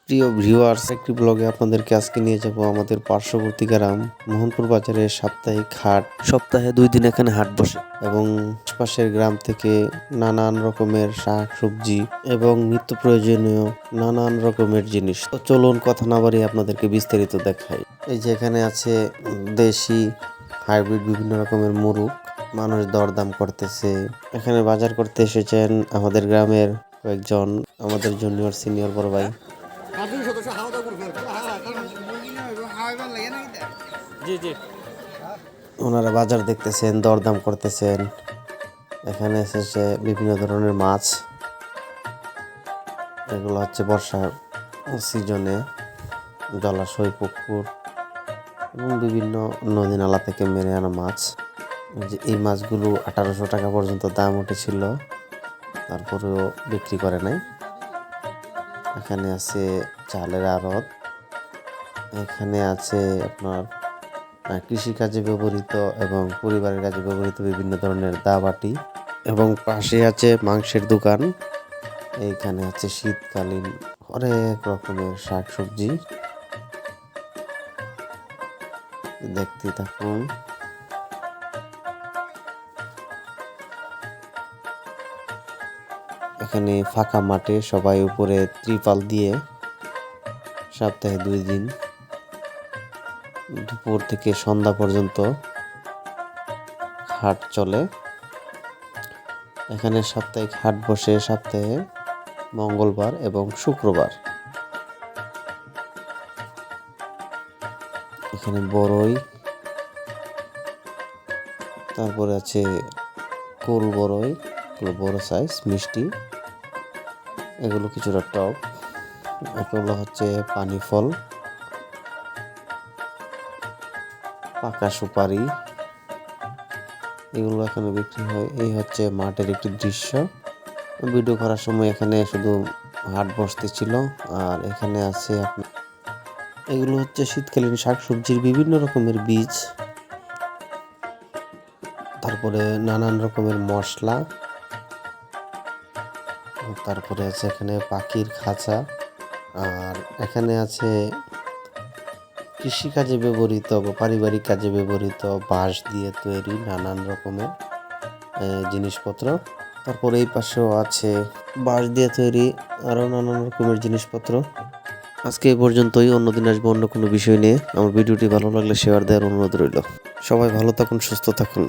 প্রিয় ভিউয়ার্স, একটি ব্লগে আপনাদেরকে আজকে নিয়ে যাব আমাদের পার্শ্ববর্তী গ্রাম মোহনপুর বাজারের সাপ্তাহিক হাট। সপ্তাহে 2 দিন এখানে হাট বসে এবং আশপাশের গ্রাম থেকে নানান রকমের শাক সবজি এবং নিত্য প্রয়োজনীয় নানান রকমের জিনিস। তো চলুন কথা না বাড়িয়ে আপনাদেরকে বিস্তারিত দেখাই। এই যে এখানে আছে দেশি হাইব্রিড বিভিন্ন রকমের মুরগ, মানুষ দরদাম করতেছে। এখানে বাজার করতে এসেছেন আমাদের গ্রামের কয়েকজন আমাদের জুনিয়র সিনিয়র বড় ভাই। ওনারা বাজার দেখতেছেন, দরদাম করতেছেন। এখানে এসেছে বিভিন্ন ধরনের মাছ, এগুলো হচ্ছে বর্ষার সিজনে জলাশয়, পুকুর এবং বিভিন্ন নদী নালা থেকে মেরে আনা মাছ। যে এই মাছগুলো 1800 টাকা পর্যন্ত দাম উঠেছিল, তারপরেও বিক্রি করে নাই। এখানে আছে চালের আড়ত, এখানে আছে আপনার কৃষিকাজে ব্যবহৃত এবং পরিবারের কাজে ব্যবহৃত বিভিন্ন ধরনের দাবাটি, এবং পাশে আছে মাংসের দোকান। এইখানে আছে শীতকালীন অনেক রকমের শাকসবজি, দেখতে থাকুন। এখানে ফাঁকা মাঠে সবাই উপরে ত্রিপাল দিয়ে সপ্তাহে 2 দিন দুপুর থেকে সন্ধ্যা পর্যন্ত হাট চলে। এখানে সাপ্তাহিক হাট বসে সপ্তাহে মঙ্গলবার এবং শুক্রবার। এখানে বড়ই, তারপরে আছে কুল বড়ই, বড় সাইজ মিষ্টি, এগুলো কিছুটা টক। এগুলো হচ্ছে পানি ফল, পাকা সুপারি, এগুলো এখানে বিক্রি হয়। এই হচ্ছে মাঠের একটি দৃশ্য। ভিডিও করার সময় এখানে শুধু হাট বসতেছিল। আর এখানে আছে আপনার এগুলো হচ্ছে শীতকালীন শাকসবজির বিভিন্ন রকমের বীজ, তারপরে নানান রকমের মশলা, তারপরে আছে এখানে পাখির খাঁচা। আর এখানে আছে কৃষিকাজে ব্যবহৃত বা পারিবারিক কাজে ব্যবহৃত বাঁশ দিয়ে তৈরি নানান রকমের জিনিসপত্র। তারপরে এই পাশেও আছে বাঁশ দিয়ে তৈরি আরও নানান রকমের জিনিসপত্র। আজকে এই পর্যন্তই, অন্যদিন আসবো অন্য কোনো বিষয় নিয়ে। আমার ভিডিওটি ভালো লাগলে শেয়ার দেওয়ার অনুরোধ রইল। সবাই ভালো থাকুন, সুস্থ থাকুন।